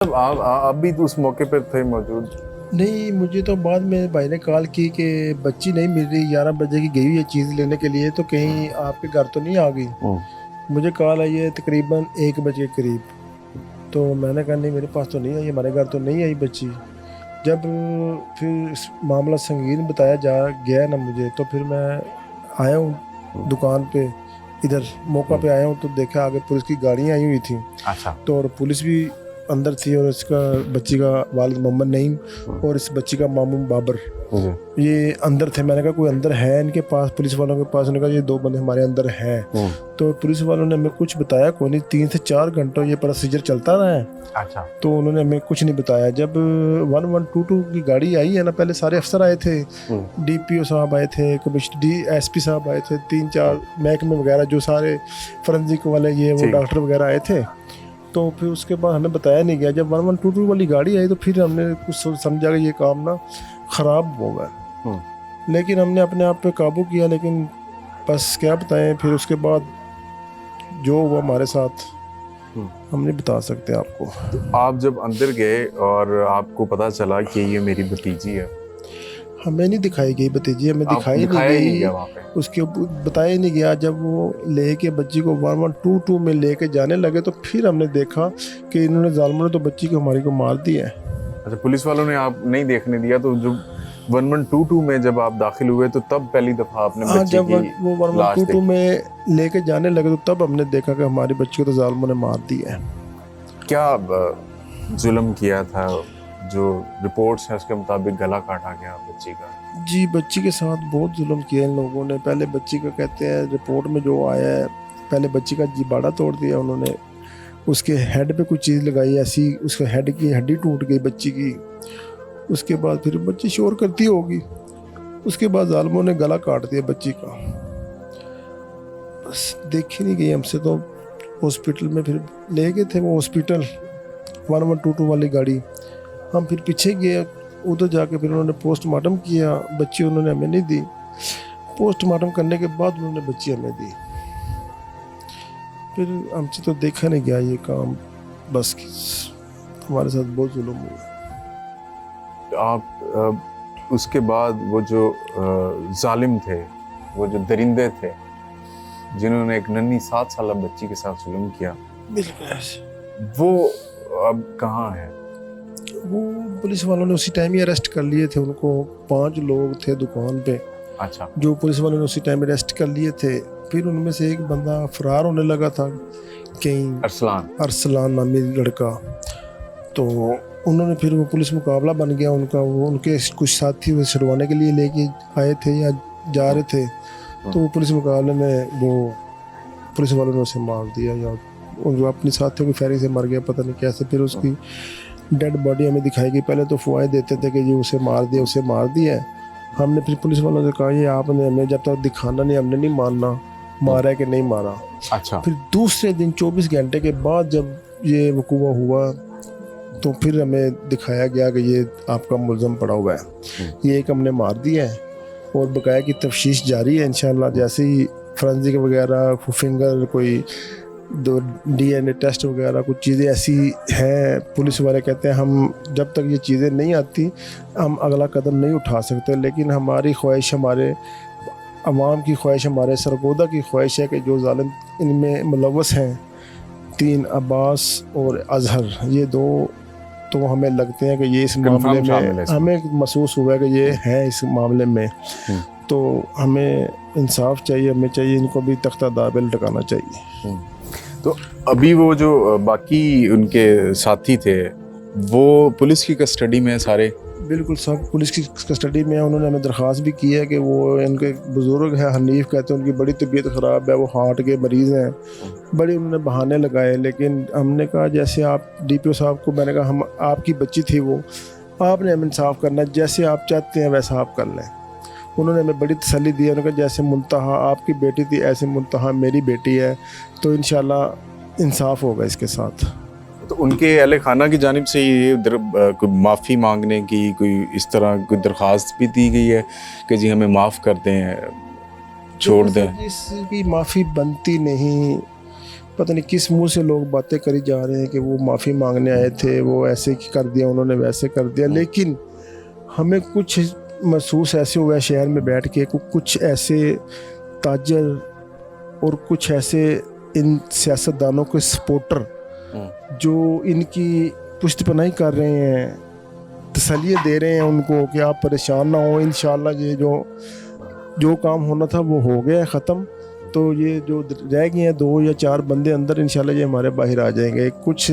आप भी तो उस मौके पर थे मौजूद? नहीं, मुझे तो बाद में भाई ने कॉल की कि बच्ची नहीं मिल रही, 11 बजे की गई हुई है चीज़ लेने के लिए, तो कहीं आपके घर तो नहीं आ गई। मुझे कॉल आई है तकरीबन 1 बजे के करीब। तो मैंने कहा नहीं, मेरे पास तो नहीं आई, हमारे घर तो नहीं आई बच्ची। जब फिर इस मामला संगीन बताया जा गया ना मुझे, तो फिर मैं आया हूँ दुकान पे, इधर मौका पे आया हूँ, तो देखा आगे पुलिस की गाड़ियाँ आई हुई थी। अच्छा। तो और पुलिस भी अंदर थी, और इसका बच्ची का वालिद मोहम्मद नईम और इस बच्ची का मामूम बाबर ये अंदर थे। मैंने कहा कोई अंदर है इनके पास, पुलिस वालों के पास? उन्होंने कहा ये 2 बंदे हमारे अंदर हैं। तो पुलिस वालों ने हमें कुछ बताया कोई नहीं, 3 से 4 घंटों ये प्रोसीजर चलता रहा है। अच्छा। तो उन्होंने हमें कुछ नहीं बताया। जब 1122 की गाड़ी आई है ना, पहले सारे अफसर आए थे, DPO साहब आए थे, कमिश्नर SP साहब आए थे, 3-4 महकमे वगैरह जो सारे फॉरेंसिक वाले ये वो डॉक्टर वगैरह आए थे। तो फिर उसके बाद हमें बताया नहीं गया। जब 1122 वाली गाड़ी आई तो फिर हमने कुछ समझा कि ये काम ना ख़राब होगा, लेकिन हमने अपने आप पे काबू किया। लेकिन बस क्या बताएं, फिर उसके बाद जो हुआ हमारे साथ हम नहीं बता सकते आपको। तो आप जब अंदर गए और आपको पता चला कि ये मेरी भतीजी है, हमें नहीं दिखाई गई भतीजी, हमें दिखाई नहीं गई, उसके बताया नहीं गया। जब वो लेके बच्ची को 1122 में लेके जाने लगे तो फिर हमने देखा कि इन्होंने जालिमों ने तो बच्ची को हमारी को मार दिया है। अच्छा, पुलिस वालों ने आप नहीं देखने दिया? तो जो 1122 में जब आप दाखिल हुए तो तब पहली दफ़ा आपने बच्ची जब की वो 1122 में लेके जाने लगे तो तब हमने देखा कि हमारी बच्ची को तो जालिमों ने मार दिया है। क्या जुल्म किया था? जो रिपोर्ट्स हैं उसके मुताबिक गला काटा गया बच्ची का। जी, बच्ची के साथ बहुत जुल्म किया इन लोगों ने। पहले बच्ची का कहते हैं रिपोर्ट में जो आया है, पहले बच्ची का जिबाड़ा तोड़ दिया उन्होंने, उसके हेड पे कुछ चीज़ लगाई ऐसी, उसके हेड की हड्डी टूट गई बच्ची की। उसके बाद फिर बच्ची शोर करती होगी, उसके बाद जालिमों ने गला काट दिया बच्ची का। बस देखी नहीं गई हमसे। तो हॉस्पिटल में फिर ले गए थे वो हॉस्पिटल 1122 वाली गाड़ी। हम फिर पीछे गए, उधर जाके फिर उन्होंने पोस्टमार्टम किया। बच्ची उन्होंने हमें नहीं दी। पोस्टमार्टम करने के बाद उन्होंने बच्ची हमें दी। फिर हमसे तो देखा नहीं गया ये काम। बस हमारे साथ बहुत जुल्म हुआ। आप उसके बाद वो जो जालिम थे, वो जो दरिंदे थे जिन्होंने एक नन्ही 7 साल बच्ची के साथ जुल्म किया, वो अब कहाँ है? वो पुलिस वालों ने उसी टाइम ही अरेस्ट कर लिए थे उनको। 5 लोग थे दुकान पे। अच्छा। जो पुलिस वालों ने उसी टाइम अरेस्ट कर लिए थे। फिर उनमें से एक बंदा फरार होने लगा था कहीं, अरसलान नामी लड़का। तो उन्होंने फिर वो पुलिस मुकाबला बन गया उनका। वो उनके कुछ साथी वो छुड़वाने के लिए लेके आए थे या जा रहे थे, तो पुलिस मुकाबले में वो पुलिस वालों ने उसे मार दिया, या उनको अपनी साथियों की फायरिंग से मर गया, पता नहीं कैसे। फिर उसकी डेड बॉडी हमें दिखाई गई। पहले तो फुआए देते थे कि ये उसे मार दिया है। हमने फिर पुलिस वालों से कहा ये आपने हमें जब तक दिखाना नहीं, हमने नहीं मानना मारा है कि नहीं मारा। अच्छा। फिर दूसरे दिन 24 घंटे के बाद जब ये वकूआ हुआ तो फिर हमें दिखाया गया कि ये आपका मुलज़म पड़ा हुआ है, ये एक हमने मार दिया है, और बकाया की तफ्तीश जारी है। इंशाल्लाह जैसे ही फोरेंसिक वगैरह, फिंगर, कोई DNA टेस्ट वगैरह कुछ चीज़ें ऐसी हैं, पुलिस वाले कहते हैं हम जब तक ये चीज़ें नहीं आती हम अगला कदम नहीं उठा सकते। लेकिन हमारी ख्वाहिश, हमारे अवाम की ख्वाहिश, हमारे सरगोदा की ख्वाहिश है कि जो जालिम इनमें मुलव्वस हैं, 3 अब्बास और अजहर, ये 2 तो हमें लगते हैं कि ये इस मामले में हमें महसूस हुआ है कि ये हैं इस मामले में। तो हमें इंसाफ चाहिए, हमें चाहिए इनको भी तख्ता दाबिल लटकाना चाहिए। तो अभी वो जो बाकी उनके साथी थे वो पुलिस की कस्टडी में सारे? बिल्कुल, सब पुलिस की कस्टडी में है। उन्होंने हमें दरख्वास्त भी की है कि वो इनके बुज़ुर्ग हैं, हनीफ कहते हैं, उनकी बड़ी तबीयत ख़राब है, वो हार्ट के मरीज़ हैं। बड़े उन्होंने बहाने लगाए, लेकिन हमने कहा जैसे आप DPO साहब को मैंने कहा हम आपकी बच्ची थी वो, आपने हमें इंसाफ करना है, जैसे आप चाहते हैं वैसा आप कर लें। उन्होंने हमें बड़ी तसल्ली दी। उन्होंने कहा जैसे मुंतहा आपकी बेटी थी ऐसे मुंतहा मेरी बेटी है, तो इंशाल्लाह इंसाफ होगा इसके साथ। तो उनके अहले खाना की जानिब से ये कोई माफ़ी मांगने की कोई इस तरह कोई दरख्वास्त भी दी गई है कि जी हमें माफ़ कर दें, छोड़ दें? इसकी माफ़ी बनती नहीं। پتہ نہیں کس منہ سے لوگ باتیں کری جا رہے ہیں کہ وہ معافی مانگنے آئے تھے، وہ ایسے کر دیا انہوں نے، ویسے کر دیا. لیکن ہمیں کچھ محسوس ایسے ہوا ہے شہر میں بیٹھ کے، کچھ ایسے تاجر اور کچھ ایسے ان سیاستدانوں کے سپورٹر جو ان کی پشت پناہی کر رہے ہیں، تسلیہ دے رہے ہیں ان کو کہ آپ پریشان نہ ہوں، انشاءاللہ یہ جو کام ہونا تھا وہ ہو گیا ہے ختم. تو یہ جو رہ گئے ہیں 2 یا 4 بندے اندر، انشاءاللہ یہ ہمارے باہر آ جائیں گے. کچھ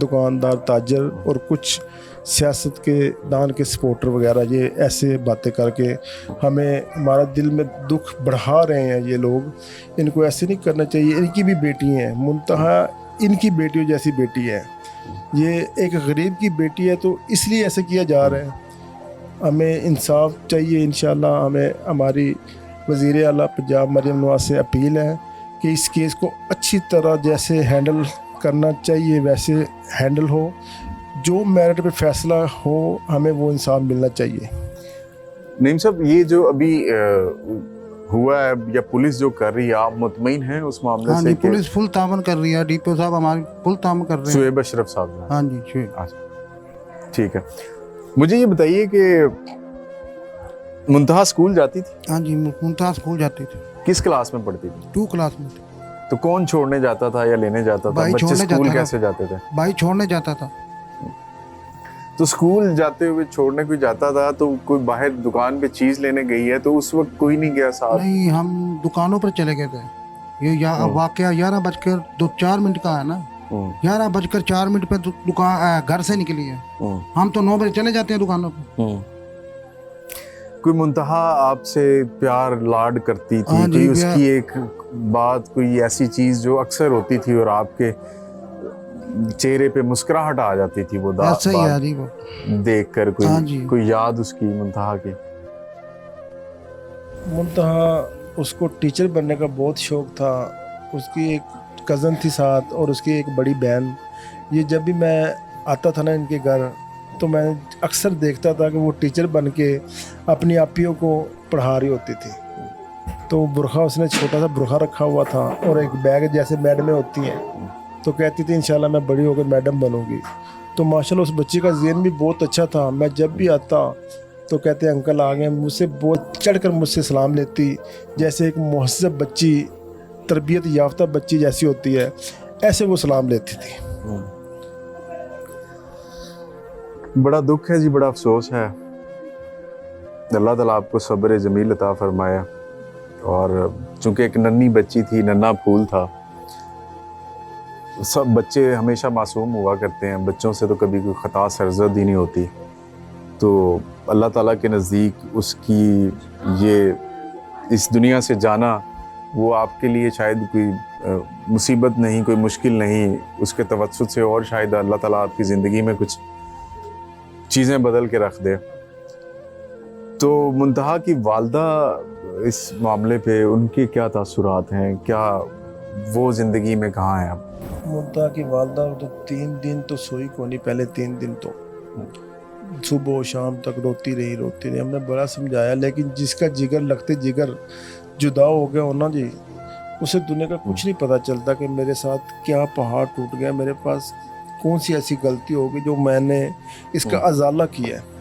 دکاندار تاجر اور کچھ سیاست کے دان کے سپورٹر وغیرہ یہ ایسے باتیں کر کے ہمیں ہمارا دل میں دکھ بڑھا رہے ہیں. یہ لوگ، ان کو ایسے نہیں کرنا چاہیے. ان کی بھی بیٹی ہیں، منتہا ان کی بیٹیوں جیسی بیٹی ہے. یہ ایک غریب کی بیٹی ہے، تو اس لیے ایسے کیا جا رہا ہے. ہمیں انصاف چاہیے. انشاءاللہ ہمیں ہماری وزیر اعلیٰ پنجاب مریم نواز سے اپیل ہے کہ اس کیس کو اچھی طرح جیسے ہینڈل کرنا چاہیے ویسے ہینڈل ہو. جو میرٹ پہ فیصلہ ہو ہمیں وہ انصاف ملنا چاہیے. نعیم صاحب، یہ جو ابھی ہوا ہے یا پولیس جو کر رہی ہے، آپ مطمئن ہیں اس معاملے ہاں سے؟ جی، پولیس فل تعاون کر رہی ہے. ڈی پی او صاحب ہماری فل تعاون کر رہے ہیں. شعیب اشرف صاحب ہیں. ہاں جی شعیب. اچھا ٹھیک ہے. مجھے یہ بتائیے کہ منتہا اسکول جاتی تھی؟ ہاں جی، منتہا اسکول جاتی تھی. کس کلاس میں پڑھتی تھی؟ 2 کلاس میں تھی. تو کون چھوڑنے جاتا تھا یا لینے جاتا تھا؟ بھائی بچے چھوڑنے اسکول جاتا تھا. کیسے جاتے تھے؟ بھائی چھوڑنے جاتا تھا. تو اسکول جاتے ہوئے چھوڑنے کوئی جاتا تھا تو کوئی باہر دکان پہ چیز لینے گئی ہے تو اس وقت کوئی نہیں گیا ساتھ؟ نہیں، ہم دکانوں پر چلے گئے تھے. یہ واقعہ 11:04 کا ہے نا. 11:04 پہ دکان گھر سے نکلی ہے. ہم تو 9 بجے چلے جاتے ہیں دکانوں پہ. کوئی منتہا آپ سے پیار لاڈ کرتی تھی؟ ہاں جی، کوئی اس کی ایک بات، کوئی ایسی چیز جو اکثر ہوتی تھی اور آپ کے چہرے پہ مسکراہٹ آ جاتی تھی وہ ایسا ہی ہے جی وہ دیکھ کر؟ ہاں جی. کوئی یاد اس کی منتہا کی؟ منتہا اس کو ٹیچر بننے کا بہت شوق تھا. اس کی ایک کزن تھی ساتھ اور اس کی ایک بڑی بہن. یہ جب بھی میں آتا تھا نا ان کے گھر تو میں اکثر دیکھتا تھا کہ وہ ٹیچر بن کے اپنی آپیوں کو پڑھا رہی ہوتی تھی. تو برقع اس نے چھوٹا سا برقع رکھا ہوا تھا اور ایک بیگ جیسے میڈمیں ہوتی ہیں، تو کہتی تھی انشاءاللہ میں بڑی ہو کر میڈم بنوں گی. تو ماشاءاللہ اس بچی کا ذہن بھی بہت اچھا تھا. میں جب بھی آتا تو کہتے انکل آ گئے، مجھ سے بہت چڑھ کر مجھ سے سلام لیتی، جیسے ایک مہذب بچی، تربیت یافتہ بچی جیسی ہوتی ہے ایسے وہ سلام لیتی تھی. بڑا دکھ ہے جی، بڑا افسوس ہے. اللہ تعالیٰ آپ کو صبر جمیل عطا فرمایا. اور چونکہ ایک ننھی بچی تھی، ننھا پھول تھا. سب بچے ہمیشہ معصوم ہوا کرتے ہیں، بچوں سے تو کبھی کوئی خطا سرزد ہی نہیں ہوتی. تو اللہ تعالیٰ کے نزدیک اس کی یہ اس دنیا سے جانا وہ آپ کے لیے شاید کوئی مصیبت نہیں، کوئی مشکل نہیں. اس کے توسط سے اور شاید اللہ تعالیٰ آپ کی زندگی میں کچھ چیزیں بدل کے رکھ دے. تو منتہا کی والدہ اس معاملے پہ ان کے کیا تاثرات ہیں؟ کیا وہ زندگی میں کہاں ہیں اب؟ منتہا کی والدہ تو 3 دن تو سوئی کو نہیں. پہلے 3 دن تو صبح و شام تک روتی رہی. ہم نے بڑا سمجھایا، لیکن جس کا جگر لگتے جگر جدا ہو گیا ہونا جی، اسے دنیا کا کچھ نہیں پتہ چلتا کہ میرے ساتھ کیا پہاڑ ٹوٹ گیا، میرے پاس کون سی ایسی غلطی ہوگی جو میں نے اس کا ازالہ کیا ہے.